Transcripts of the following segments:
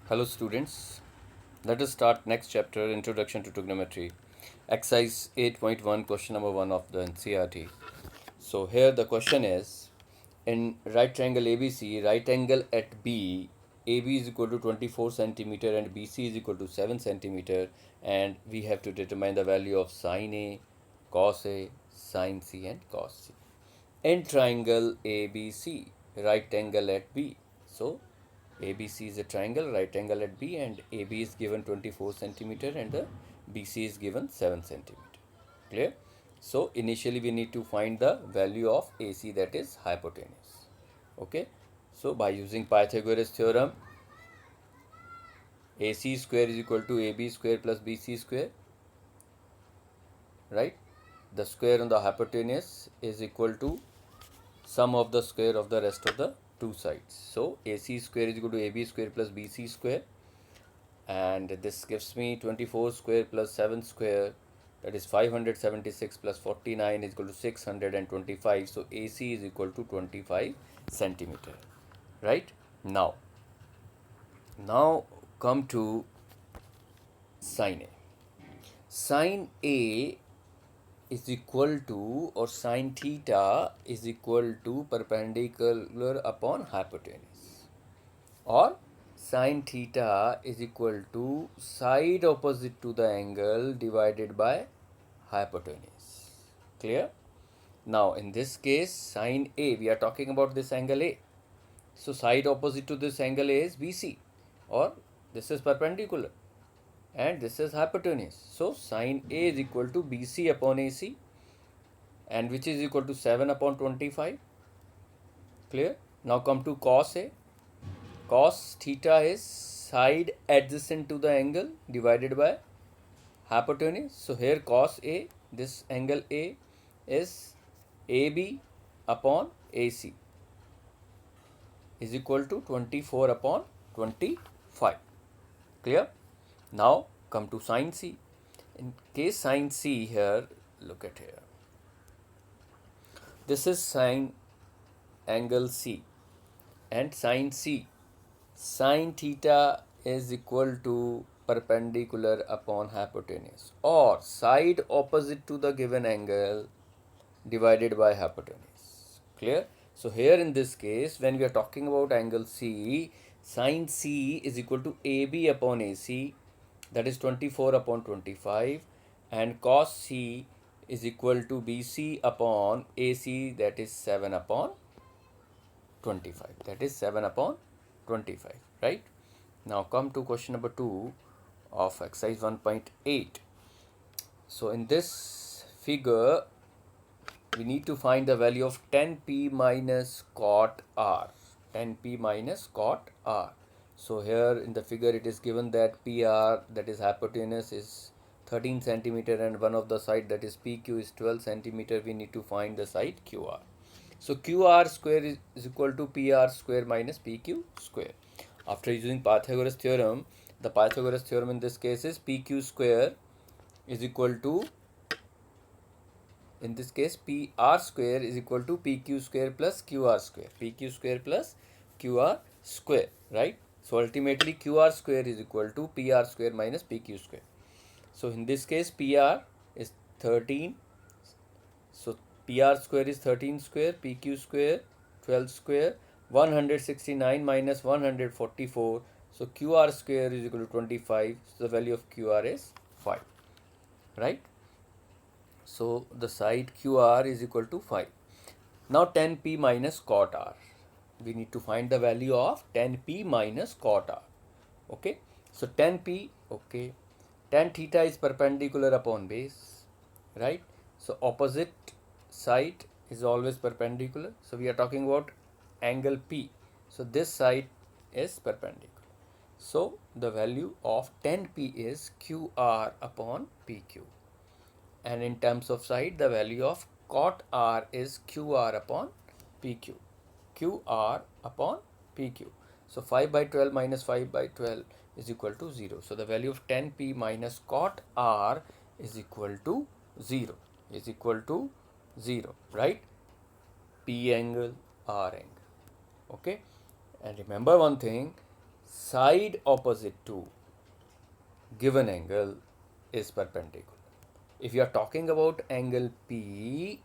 Hello students, let us start next chapter, Introduction to Trigonometry, exercise 8.1, question number 1 of the NCERT. So here the question is, in right triangle ABC, right angle at B, AB is equal to 24 centimeter and BC is equal to 7 centimeter, and we have to determine the value of sine A, cos A, sine C and cos C. In triangle ABC, right angle at B. So ABC is a triangle, right angle at B, and AB is given 24 centimeter and the BC is given 7 centimeter. Clear? So initially we need to find the value of AC, that is hypotenuse. Okay. So by using Pythagoras theorem, AC square is equal to AB square plus BC square, right? The square on the hypotenuse is equal to sum of the square of the rest of the two sides. So AC square is equal to AB square plus BC square, and this gives me 24 square plus 7 square, that is 576 plus 49 is equal to 625. So AC is equal to 25 centimeter, right? Now come to sine A. Sine A is equal to, or sine theta is equal to perpendicular upon hypotenuse, or sine theta is equal to side opposite to the angle divided by hypotenuse. Clear? Now in this case, sine A, we are talking about this angle A. So side opposite to this angle A is BC, or this is perpendicular and this is hypotenuse. So sine A is equal to BC upon AC, and which is equal to 7 upon 25. Clear? Now come to cos A. Cos theta is side adjacent to the angle divided by hypotenuse. So here cos A, this angle A, is AB upon AC is equal to 24 upon 25. Clear? Now come to sine C. In case sine C here, look at here. This is sine angle C, and sine C. Sine theta is equal to perpendicular upon hypotenuse, or side opposite to the given angle divided by hypotenuse. Clear? So here in this case, when we are talking about angle C, sine C is equal to AB upon AC, that is 24 upon 25, and cos C is equal to BC upon AC, that is 7 upon 25, that is 7 upon 25, right? Now come to question number 2 of exercise 1.8. So in this figure, we need to find the value of tan p minus cot r. Tan p minus cot r. So here in the figure it is given that PR, that is hypotenuse, is 13 centimeter and one of the side, that is PQ, is 12 centimeter. We need to find the side QR. So QR square is equal to PR square minus PQ square. After using Pythagoras theorem, the Pythagoras theorem in this case is PQ square is equal to, in this case, PR square is equal to PQ square plus QR square. PQ square plus QR square, right? So ultimately QR square is equal to PR square minus PQ square. So in this case, PR is 13. So PR square is 13 square, PQ square 12 square, 169 minus 144. So QR square is equal to 25. So the value of QR is 5, right? So the side QR is equal to 5. Now tan P minus cot R. We need to find the value of tan P minus cot R. Okay. So tan P, okay. Tan theta is perpendicular upon base, right? So opposite side is always perpendicular. So we are talking about angle P. So this side is perpendicular. So the value of tan P is QR upon PQ. And in terms of side, the value of cot R is QR upon PQ. QR upon PQ. So 5 by 12 minus 5 by 12 is equal to 0. So the value of tan P minus cot R is equal to 0. Is equal to 0, right? P angle, R angle. Okay. And remember one thing, side opposite to given angle is perpendicular. If you are talking about angle P,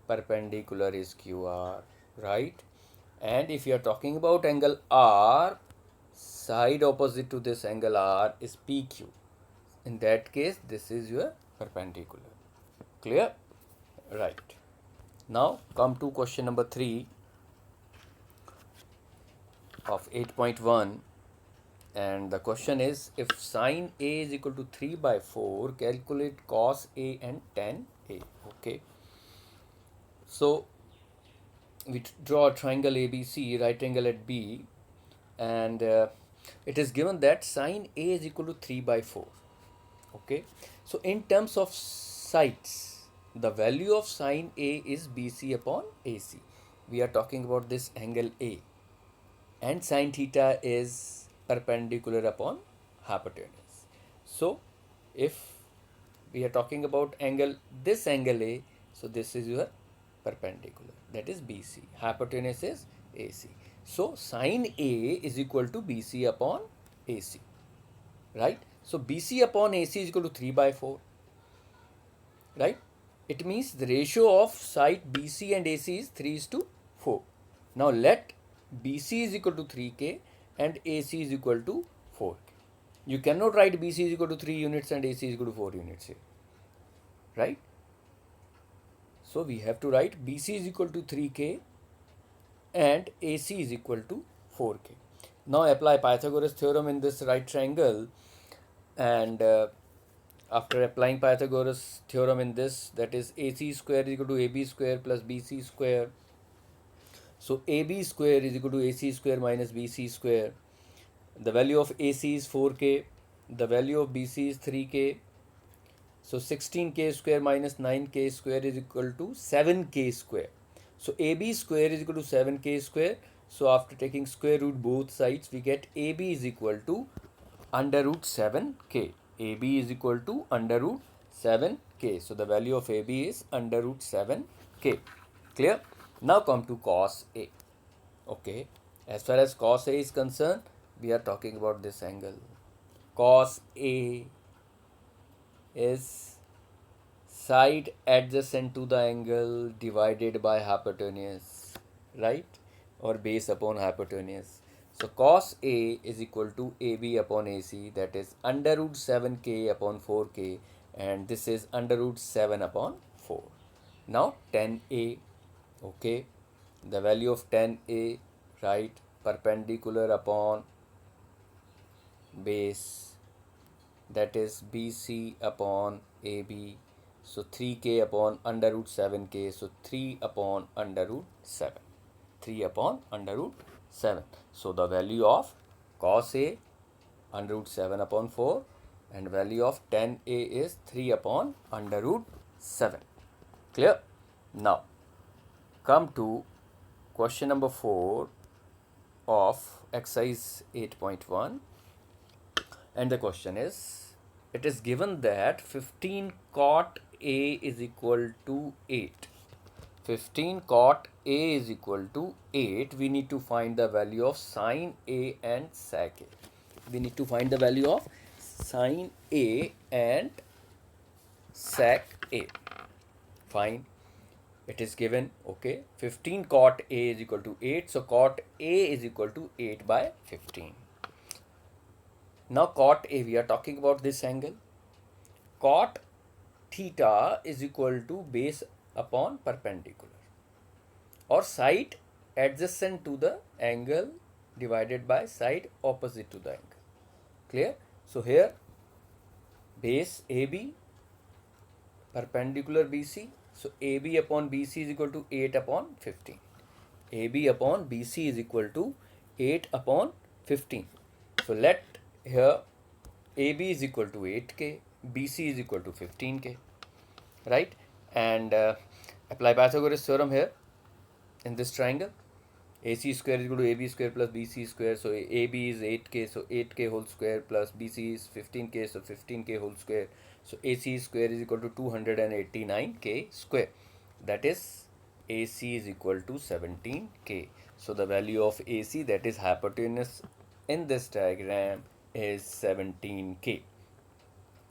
perpendicular is QR, right? And if you are talking about angle R, side opposite to this angle R is PQ. In that case, this is your perpendicular. Clear? Right. Now come to question number 3 of 8.1, and the question is, if sine A is equal to 3 by 4, calculate cos A and tan A. Okay. So we draw a triangle ABC, right angle at B, and it is given that sine A is equal to 3 by 4. Okay. So in terms of sides, the value of sine A is BC upon AC. We are talking about this angle A, and sine theta is perpendicular upon hypotenuse. So if we are talking about this angle A, so this is your perpendicular, that is BC, hypotenuse is AC. So sine A is equal to BC upon AC, right? So BC upon AC is equal to 3 by 4, right? It means the ratio of side BC and AC is 3:4. Now let BC is equal to 3K and AC is equal to 4K. You cannot write BC is equal to 3 units and AC is equal to 4 units here, right? So we have to write BC is equal to 3K and AC is equal to 4K. Now apply Pythagoras theorem in this right triangle, and after applying Pythagoras theorem in this, that is AC square is equal to AB square plus BC square. So AB square is equal to AC square minus BC square. The value of AC is 4K. The value of BC is 3K. So 16K square minus 9K square is equal to 7K square. So AB square is equal to 7K square. So after taking square root both sides, we get AB is equal to under root 7K. AB is equal to under root 7K. So the value of AB is under root 7K. Clear? Now come to cos A. Okay. As far as cos A is concerned, we are talking about this angle. Cos A is side adjacent to the angle divided by hypotenuse, right? Or base upon hypotenuse. So cos A is equal to AB upon AC, that is under root 7K upon 4K, and this is under root 7 upon 4. Now tan A, okay, the value of tan A, right, perpendicular upon base, that is BC upon AB. So 3K upon under root 7K. So 3 upon under root 7. 3 upon under root 7. So the value of cos A under root 7 upon 4, and value of tan A is 3 upon under root 7. Clear? Now come to question number 4 of exercise 8.1, and the question is, it is given that 15 cot A is equal to 8. 15 cot A is equal to 8. We need to find the value of sine A and sec A. We need to find the value of sine A and sec A. Fine. It is given, okay. 15 cot A is equal to 8. So cot A is equal to 8 by 15. Now cot A, we are talking about this angle. Cot theta is equal to base upon perpendicular, or side adjacent to the angle divided by side opposite to the angle. Clear? So here base AB, perpendicular BC. So AB upon BC is equal to 8 upon 15. AB upon BC is equal to 8 upon 15. So let here AB is equal to 8K, BC is equal to 15K, right? And apply Pythagoras theorem here in this triangle. AC square is equal to AB square plus BC square. So AB is 8K, so 8K whole square, plus BC is 15K, so 15K whole square. So AC square is equal to 289K square. That is AC is equal to 17K. So the value of AC, that is hypotenuse in this diagram is 17k.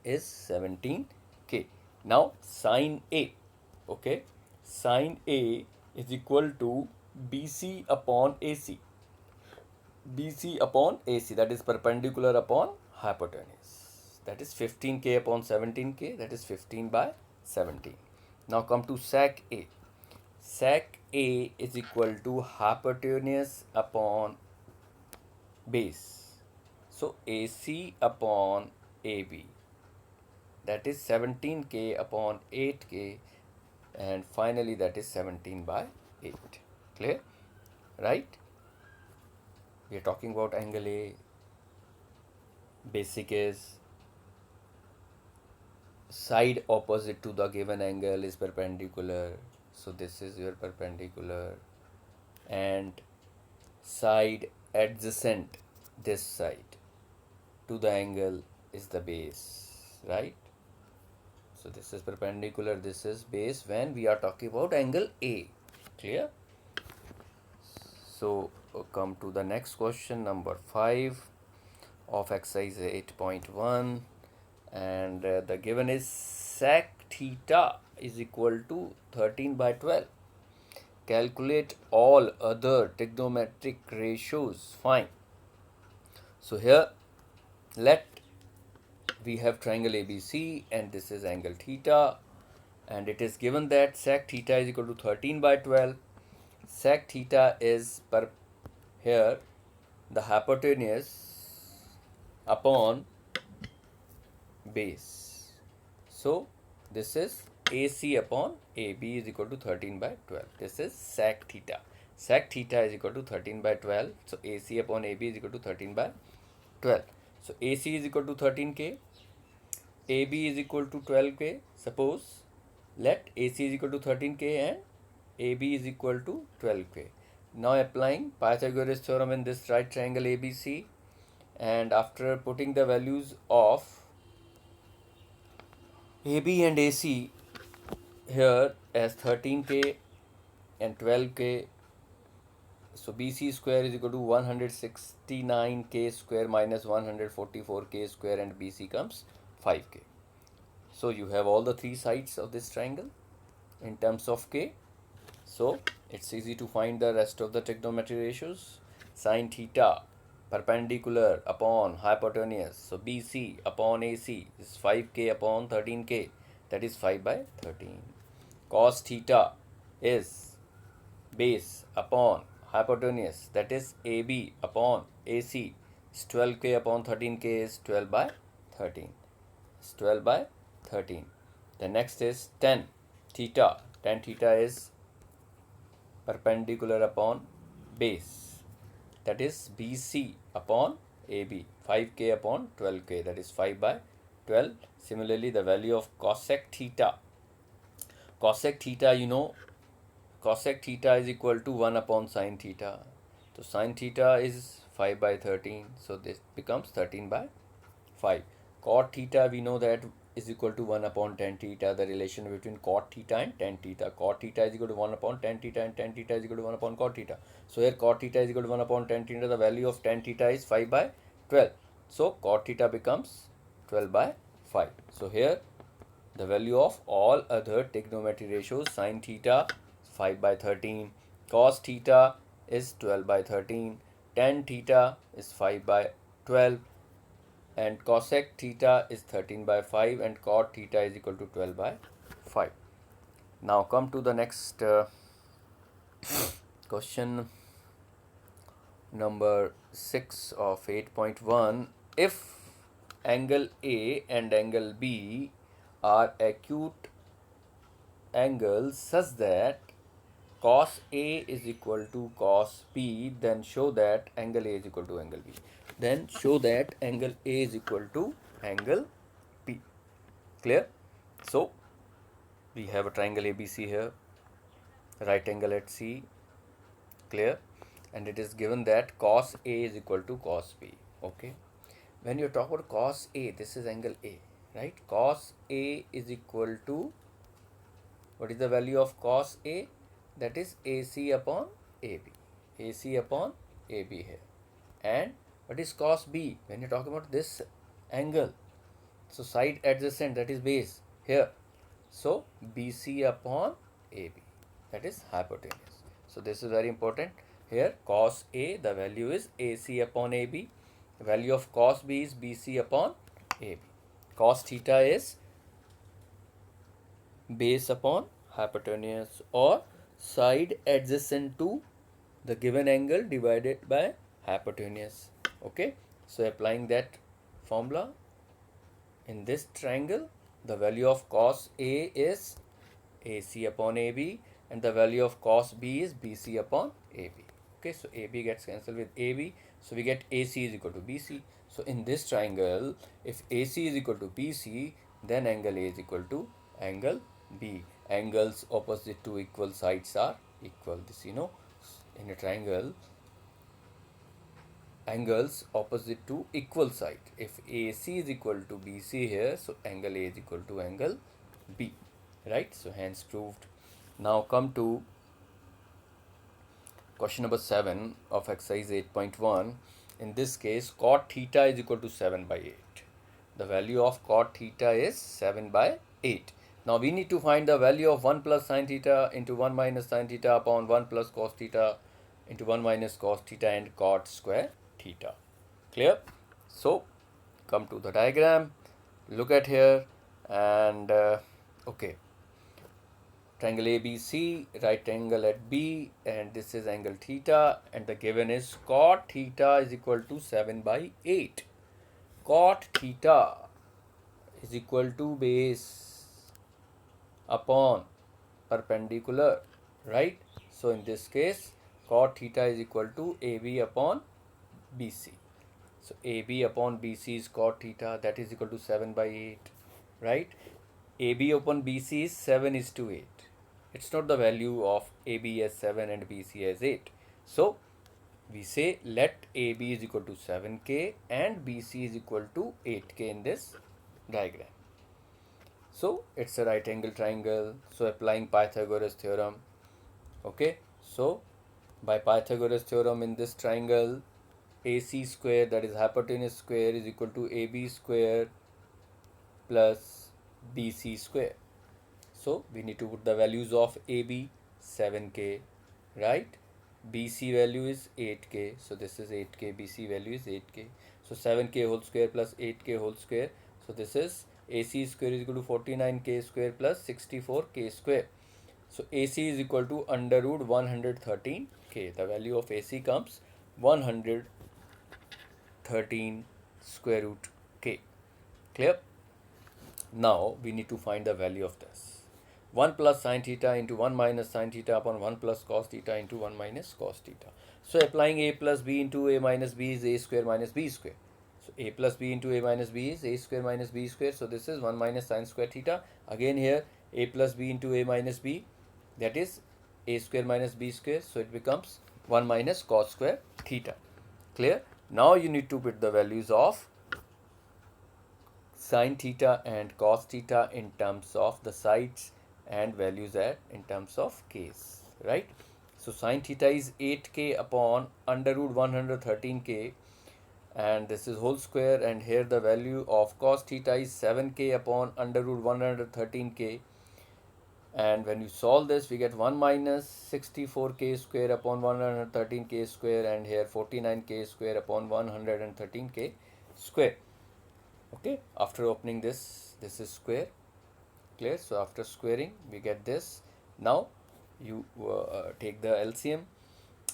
Is 17k. Now sine A, okay, sine A is equal to BC upon AC. BC upon AC, that is perpendicular upon hypotenuse. That is 15k upon 17k, that is 15 by 17. Now come to sec A. Sec A is equal to hypotenuse upon base. So AC upon AB, that is 17k upon 8k, and finally that is 17 by 8. Clear? Right? We are talking about angle A. Basic is side opposite to the given angle is perpendicular. So this is your perpendicular, and side adjacent this side to the angle is the base, right? So this is perpendicular, this is base when we are talking about angle A. Clear? So come to the next question, number 5 of exercise 8.1, and the given is sec theta is equal to 13 by 12. Calculate all other trigonometric ratios. Fine. So here let we have triangle ABC, and this is angle theta, and it is given that sec theta is equal to 13 by 12. Sec theta is here the hypotenuse upon base. So this is AC upon AB is equal to 13 by 12. This is sec theta. Sec theta is equal to 13 by 12. So AC upon AB is equal to 13 by 12. So AC is equal to 13k. AB is equal to 12k. Suppose let AC is equal to 13k and AB is equal to 12k. Now applying Pythagoras theorem in this right triangle ABC, and after putting the values of AB and AC here as 13k and 12k, so BC square is equal to 169k square minus 144k square, and BC comes 5k. So you have all the three sides of this triangle in terms of k. So it's easy to find the rest of the trigonometry ratios. Sin theta perpendicular upon hypotenuse, so BC upon AC is 5k upon 13k, that is 5 by 13. Cos theta is base upon hypotenuse, that is AB upon AC, is 12k upon 13k is 12 by 13. It's 12 by 13. The next is tan theta. Tan theta is perpendicular upon base, that is BC upon AB, 5k upon 12k, that is 5 by 12. Similarly, the value of cosec theta. Cosec theta, you know, cosec theta is equal to 1 upon sin theta. So sin theta is 5 by 13. So this becomes 13 by 5. Cot theta, we know that is equal to 1 upon tan theta, the relation between cot theta and tan theta. Cot theta is equal to 1 upon tan theta, and tan theta is equal to 1 upon cot theta. So here cot theta is equal to 1 upon tan theta, the value of tan theta is 5 by 12. So cot theta becomes 12 by 5. So here the value of all other trigonometry ratios, sin theta 5 by 13, cos theta is 12 by 13, tan theta is 5 by 12, and cosec theta is 13 by 5, and cot theta is equal to 12 by 5. Now come to the next question, number 6 of 8.1. If angle A and angle B are acute angles such that cos A is equal to cos B, then show that angle A is equal to angle B. Then show that angle A is equal to angle B. Clear? So we have a triangle ABC here, right angle at C. Clear? And it is given that cos A is equal to cos B. Okay. When you talk about cos A, this is angle A, right? Cos A is equal to, what is the value of cos A? That is AC upon AB. AC upon AB here. And What is cos B? When you're talking about this angle, so side adjacent, that is base here. So BC upon AB, that is hypotenuse. So this is very important. Here cos A, the value is AC upon AB. The value of cos B is BC upon AB. Cos theta is base upon hypotenuse or side adjacent to the given angle divided by hypotenuse. Okay, so applying that formula in this triangle, the value of cos A is AC upon AB and the value of cos B is BC upon AB. Okay, so AB gets cancelled with AB, so we get AC is equal to BC. So in this triangle, if AC is equal to BC, then angle A is equal to angle B. Angles opposite to equal sides are equal. This in a triangle, angles opposite to equal side. If AC is equal to BC here, so angle A is equal to angle B, right? So hence proved. Now come to question number 7 of exercise 8.1. In this case, cot theta is equal to 7 by 8. The value of cot theta is 7 by 8. Now we need to find the value of 1 plus sin theta into 1 minus sin theta upon 1 plus cos theta into 1 minus cos theta and cot square theta. Clear? So come to the diagram, look at here, and okay, triangle ABC, right angle at B, and this is angle theta, and the given is cot theta is equal to 7 by 8. Cot theta is equal to base upon perpendicular, right? So in this case, cot theta is equal to AB upon BC. So AB upon BC is cot theta, that is equal to 7 by 8, right? AB upon BC is 7 is to 8. It's not the value of AB as 7 and BC as 8. So we say let AB is equal to 7K and BC is equal to 8K in this diagram. So it's a right angle triangle. So applying Pythagoras theorem. Okay. So by Pythagoras theorem in this triangle, AC square, that is hypotenuse square, is equal to AB square plus BC square. So we need to put the values of AB 7K, right? BC value is 8K. So this is 8K. BC value is 8K. So 7K whole square plus 8K whole square. So this is AC square is equal to 49K square plus 64K square. So AC is equal to under root 113K. The value of AC comes 113 square root K. Clear? Now we need to find the value of this. 1 plus sin theta into 1 minus sin theta upon 1 plus cos theta into 1 minus cos theta. So applying A plus B into A minus B is A square minus B square. So A plus B into A minus B is A square minus B square. So this is 1 minus sin square theta. Again here A plus B into A minus B, that is A square minus B square. So it becomes 1 minus cos square theta. Clear? Now you need to put the values of sin theta and cos theta in terms of the sides and values at in terms of k's, right? So sin theta is 8k upon under root 113k, and this is whole square, and here the value of cos theta is 7k upon under root 113k, and when you solve this we get 1 minus 64k square upon 113k square, and here 49k square upon 113k square. Okay, after opening this is square. Clear? So after squaring we get this. Now you take the LCM,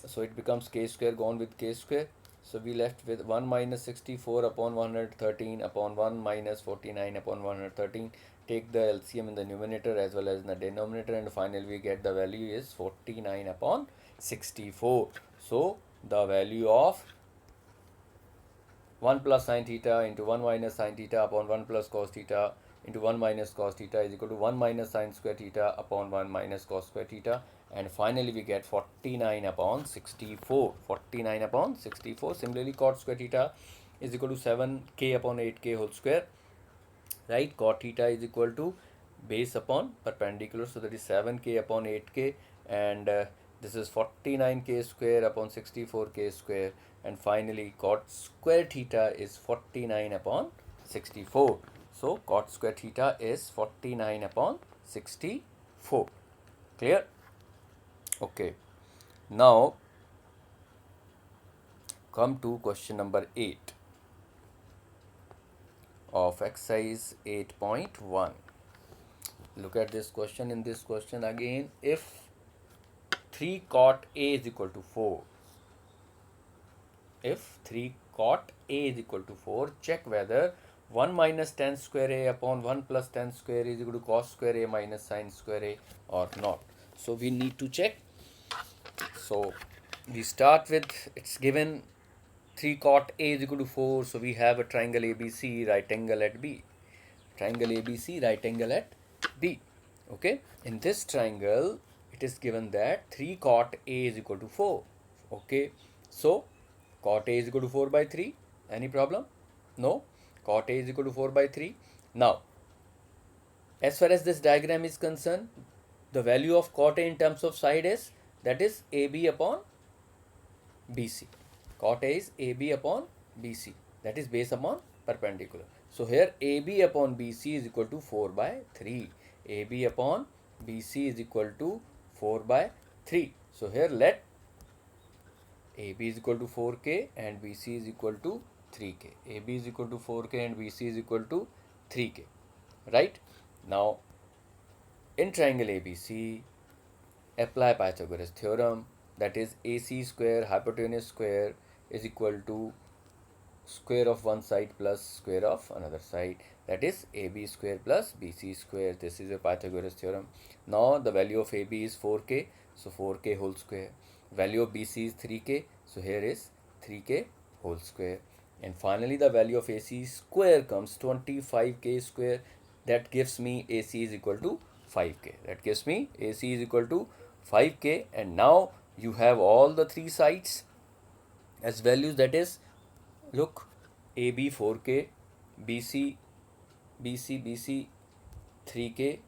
so it becomes k square gone with k square. So we left with 1 minus 64 upon 113 upon 1 minus 49 upon 113. Take the LCM in the numerator as well as in the denominator, and finally we get the value is 49 upon 64. So the value of 1 plus sin theta into 1 minus sin theta upon 1 plus cos theta into 1 minus cos theta is equal to 1 minus sin square theta upon 1 minus cos square theta, and finally we get 49 upon 64. 49 upon 64. Similarly, cot square theta is equal to 7k upon 8k whole square, right? Cot theta is equal to base upon perpendicular, so that is 7k upon 8k, and this is 49k square upon 64k square, and finally cot square theta is 49 upon 64. So cot square theta is 49 upon 64. Clear? Okay. Now come to question number 8 of exercise 8.1. Look at this question. In this question again, if 3 cot A is equal to 4, if 3 cot A is equal to 4, check whether 1 minus tan square A upon 1 plus tan square A is equal to cos square A minus sin square A or not. So we need to check. So we start with, it's given 3 cot A is equal to 4, so we have a triangle ABC, right angle at B. Triangle ABC, right angle at B. Okay, in this triangle it is given that 3 cot A is equal to 4. Okay, so cot A is equal to 4 by 3. Any problem? No. Cot A is equal to 4 by 3. Now, as far as this diagram is concerned, the value of cot A in terms of side is, that is AB upon BC. Cot A is AB upon BC. That is base upon perpendicular. So here AB upon BC is equal to 4 by 3. AB upon BC is equal to 4 by 3. So here let AB is equal to 4K and BC is equal to 3K. AB is equal to 4K and BC is equal to 3K. Right? Now, in triangle ABC, apply Pythagoras theorem, that is AC square hypotenuse square is equal to square of one side plus square of another side, that is AB square plus BC square. This is a Pythagoras theorem. Now the value of AB is 4K, so 4K whole square. Value of BC is 3K, so here is 3K whole square. And finally the value of AC square comes 25K square. That gives me AC is equal to 5K. That gives me AC is equal to 5K. And now you have all the three sides as values, that is, look, AB 4K, BC 3K,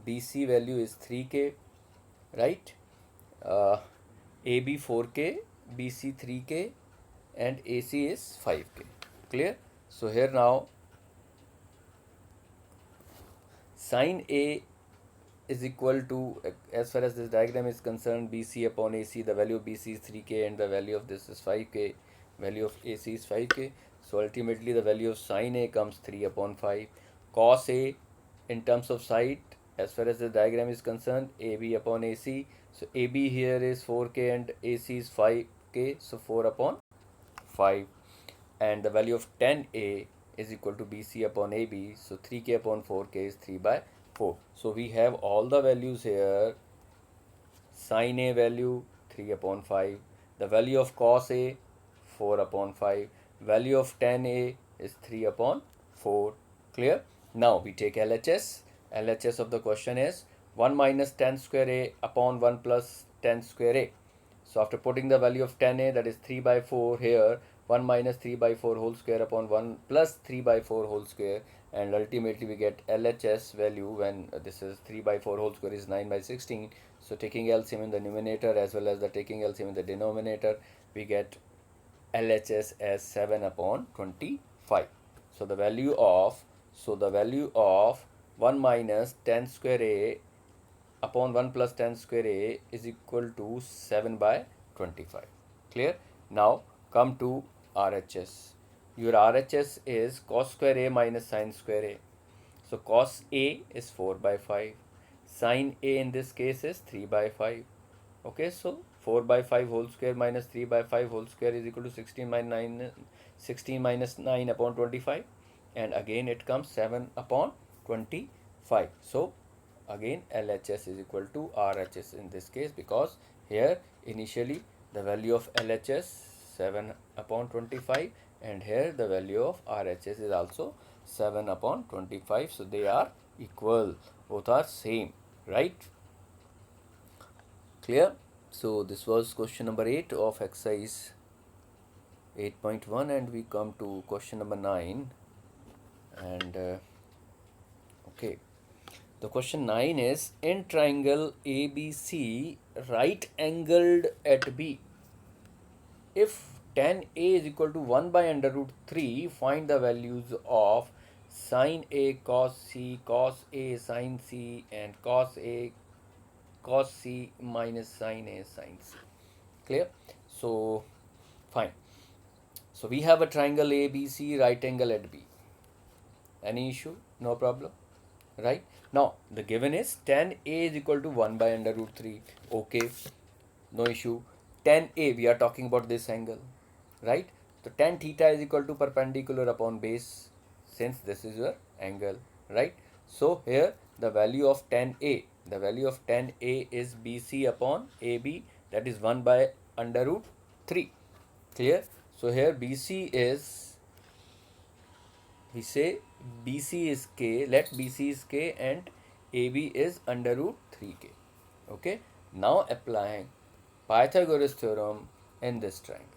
BC value is 3K, right? AB 4K, BC 3K, and AC is 5K. Clear? So here now sin A is equal to, as far as this diagram is concerned, BC upon AC, the value of BC is 3K and the value of this is 5K, value of AC is 5K. So ultimately the value of sin A comes 3 upon 5. Cos A in terms of side, as far as the diagram is concerned, AB upon AC. So AB here is 4K and AC is 5K, so 4 upon 5. And the value of tan A is equal to BC upon AB, so 3K upon 4K is 3 by 4. So we have all the values here. Sin A value 3 upon 5, the value of cos A 4 upon 5, value of tan A is 3 upon 4. Clear? Now we take LHS. LHS of the question is 1 minus tan square A upon 1 plus tan square A. So after putting the value of tan A, that is 3 by 4 here, 1 minus 3 by 4 whole square upon 1 plus 3 by 4 whole square, and ultimately we get LHS value when this is 3 by 4 whole square is 9 by 16. So taking LCM in the numerator as well as the taking LCM in the denominator, we get LHS as 7 upon 25. So the value of 1 minus tan square A upon 1 plus tan square A is equal to 7 by 25. Clear? Now come to RHS. Your RHS is cos square A minus sin square A. So cos A is 4 by 5. Sin A in this case is 3 by 5. Okay, so 4 by 5 whole square minus 3 by 5 whole square is equal to 16 minus 9 upon 25. And again it comes 7 upon 25. So again LHS is equal to RHS in this case, because here initially the value of LHS 7 upon 25 and here the value of RHS is also 7 upon 25. So they are equal, both are same, right? Clear? So this was question number 8 of exercise 8.1, and we come to question number 9. And okay, The question 9 is, in triangle ABC, right angled at B, if tan A is equal to 1 by under root 3, find the values of sine A cos C, cos A sine C, and cos A cos C minus sine A sine C. Clear? So, fine. So, we have a triangle ABC, right angle at B. Any issue? No problem. Right? Now, the given is tan A is equal to 1 by under root 3. Okay. No issue. Tan A, we are talking about this angle. Right? So, tan theta is equal to perpendicular upon base, since this is your angle. Right? So, here the value of tan A, the value of tan A is BC upon AB, that is 1 by under root 3. Clear? So, here BC is, we say BC is K, let BC is K and AB is under root 3K. Okay. Now applying Pythagoras theorem in this triangle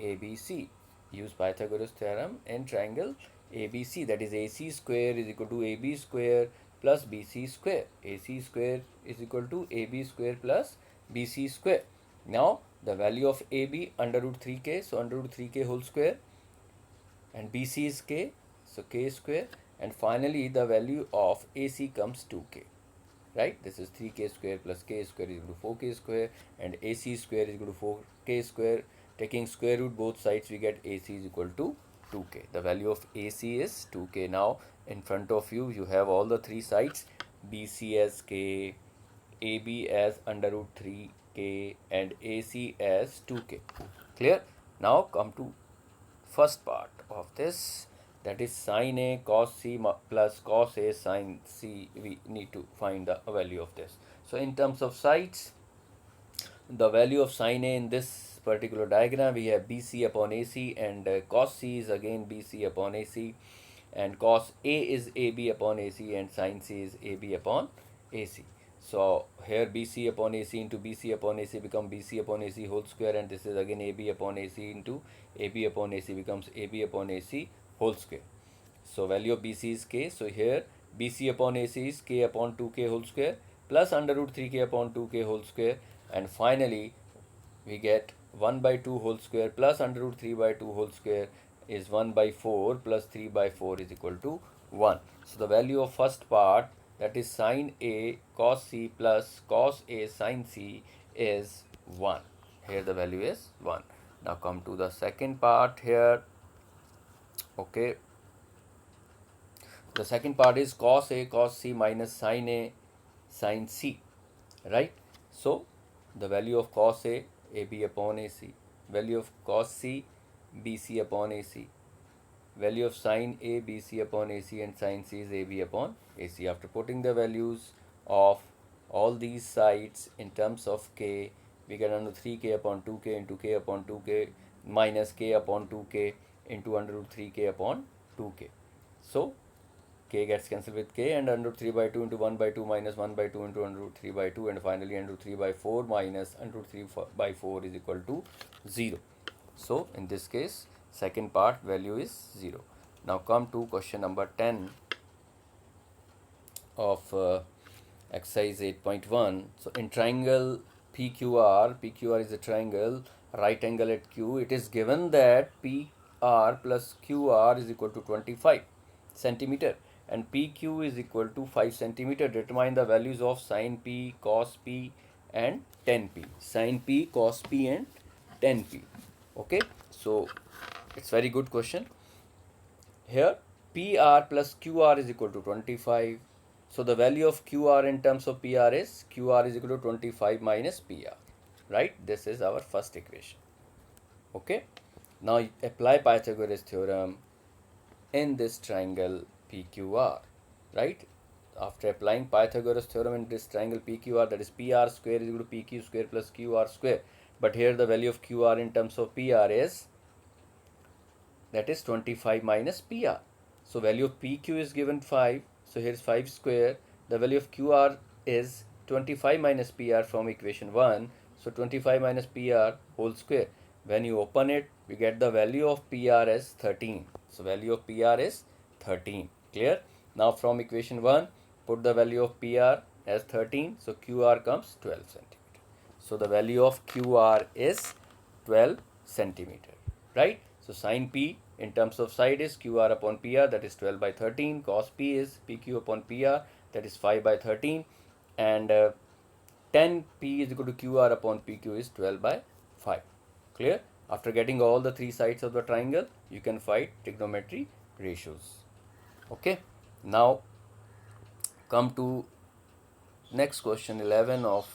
ABC. Use Pythagoras theorem in triangle ABC, that is AC square is equal to AB square plus BC square. AC square is equal to AB square plus BC square. Now the value of AB under root 3K, so under root 3K whole square, and BC is K, so K square, and finally the value of AC comes 2K. Right, this is 3K square plus K square is equal to 4K square, and AC square is equal to 4K square. Taking square root both sides, we get AC is equal to 2K. The value of AC is 2K. Now in front of you, you have all the three sides, BC as K, AB as under root 3K, and AC as 2K. Clear? Now come to first part of this, that is sine A cos C plus cos A sine C. We need to find the value of this. So in terms of sides, the value of sine A in this particular diagram, we have BC upon AC, and cos C is again BC upon AC, and cos A is AB upon AC, and sine C is AB upon AC. So here BC upon AC into BC upon AC become BC upon AC whole square, and this is again AB upon AC into AB upon AC becomes AB upon AC whole square. So value of BC is K. So here BC upon AC is K upon 2K whole square plus under root 3K upon 2K whole square, and finally we get 1 by 2 whole square plus under root 3 by 2 whole square is 1 by 4 plus 3 by 4 is equal to 1. So the value of first part, that is sine A cos C plus cos A sine C, is 1. Here the value is 1. Now come to the second part here. Okay. The second part is cos A cos C minus sine A sine C. Right? So the value of cos A, AB upon AC, value of cos C, BC upon AC, value of sine A, BC upon AC, and sine C is AB upon AC. After putting the values of all these sides in terms of K, we get under 3K upon 2K into K upon 2K minus K upon 2K into under root 3K upon 2K. So K gets cancelled with K, and under root 3 by 2 into 1 by 2 minus 1 by 2 into under root 3 by 2, and finally under root 3 by 4 minus under root 3 by 4 is equal to 0. So in this case, second part value is 0. Now come to question number 10 of exercise 8.1. So in triangle PQR is a triangle, right angle at Q. It is given that PR plus QR is equal to 25 centimeter and PQ is equal to 5 centimeter. Determine the values of sin P, cos P, and tan P. Sin P, cos P, and tan P. Okay, so it's very good question. Here PR plus QR is equal to 25. So the value of QR in terms of PR is QR is equal to 25 minus PR. Right? This is our first equation. Okay. Now apply Pythagoras theorem in this triangle PQR. Right? After applying Pythagoras theorem in this triangle PQR, that is PR square is equal to PQ square plus QR square. But here the value of QR in terms of PR is, that is 25 minus PR. So value of PQ is given 5. So here is 5 square. The value of QR is 25 minus PR from equation 1. So 25 minus PR whole square. When you open it, we get the value of PR as 13. So value of PR is 13. Clear? Now from equation 1, put the value of PR as 13, so QR comes 12 centimeter. So the value of QR is 12 centimeter, right? So sin P in terms of side is QR upon PR, that is 12 by 13. Cos P is PQ upon PR, that is 5 by 13. And tan P is equal to QR upon PQ is 12 by 5. Clear? After getting all the three sides of the triangle, you can find trigonometry ratios. Okay. Now come to next question 11 of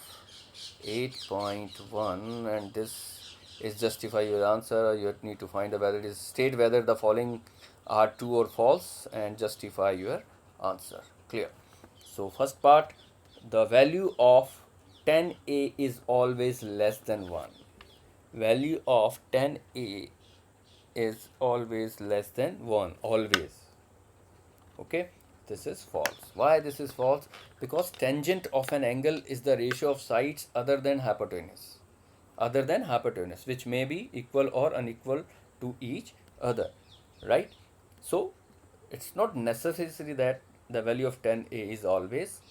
8.1, and this is justify your answer. You need to find whether it is state whether the following are true or false and justify your answer. Clear? So first part, the value of tan A is always less than 1. Value of tan A is always less than 1, always. Okay, this is false. Why this is false? Because tangent of an angle is the ratio of sides other than hypotenuse, which may be equal or unequal to each other, right? So it's not necessary that the value of tan A is always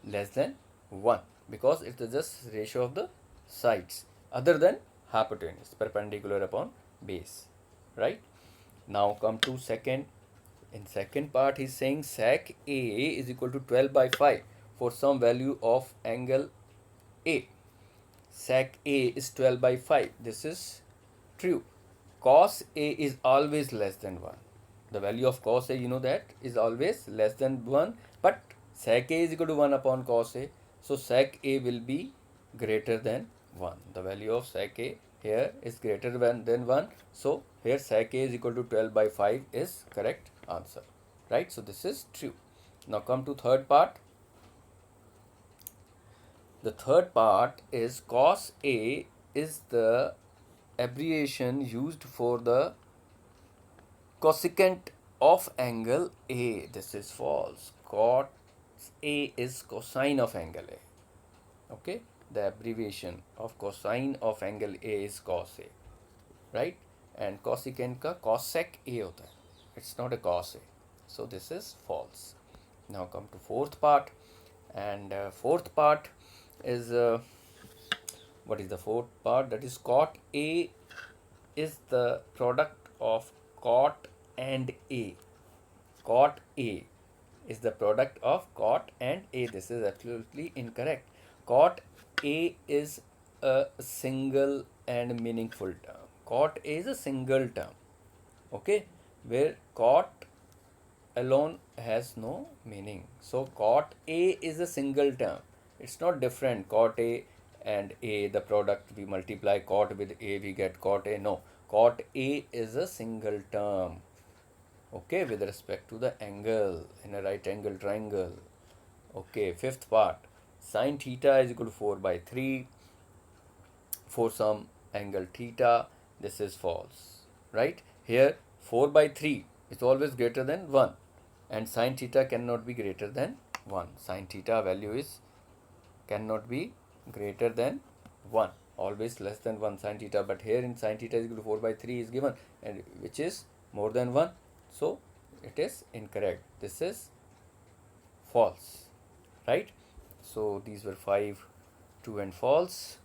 less than 1, because it is just ratio of the sides other than hypotenuse perpendicular upon base, right? Now come to second. In second part, he is saying sec A is equal to 12 by 5 for some value of angle A. Sec A is 12 by 5. This is true. Cos A is always less than 1. The value of cos A, you know that, is always less than 1. But sec A is equal to 1 upon cos A. So sec A will be greater than 1. The value of sec A here is greater than 1. So here sec A is equal to 12 by 5 is correct answer. Right? So this is true. Now come to third part. The third part is cos A is the abbreviation used for the cosecant of angle A. This is false. Cos A is cosine of angle A. Okay, the abbreviation of cosine of angle A is cos A, right? And cosecant का cosec A होता है. It's not a cos A. So this is false. Now come to fourth part, and fourth part is what is the fourth part? That is cot A is the product of cot and A. Cot A is the product of cot and A. This is absolutely incorrect. Cot A is a single and meaningful term. Cot A is a single term. Okay, where cot alone has no meaning. So cot A is a single term. It's not different. Cot A and A, the product, we multiply cot with A, we get cot A. No, cot A is a single term. Okay, with respect to the angle in a right angle triangle. Okay, fifth part, sine theta is equal to 4 by 3 for some angle theta. This is false, right? Here 4 by 3 is always greater than 1, and sine theta cannot be greater than 1. Sine theta value is cannot be greater than 1, always less than 1 sine theta. But here in sine theta is equal to 4 by 3 is given, and which is more than 1. So it is incorrect. This is false, right? So these were 5 true and false,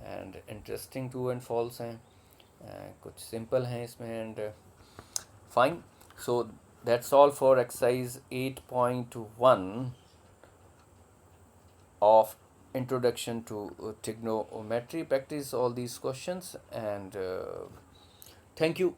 and interesting true and false हैं, कुछ simple हैं इसमें, and fine. So that's all for exercise 8.1 of introduction to trigonometry. Practice all these questions, and thank you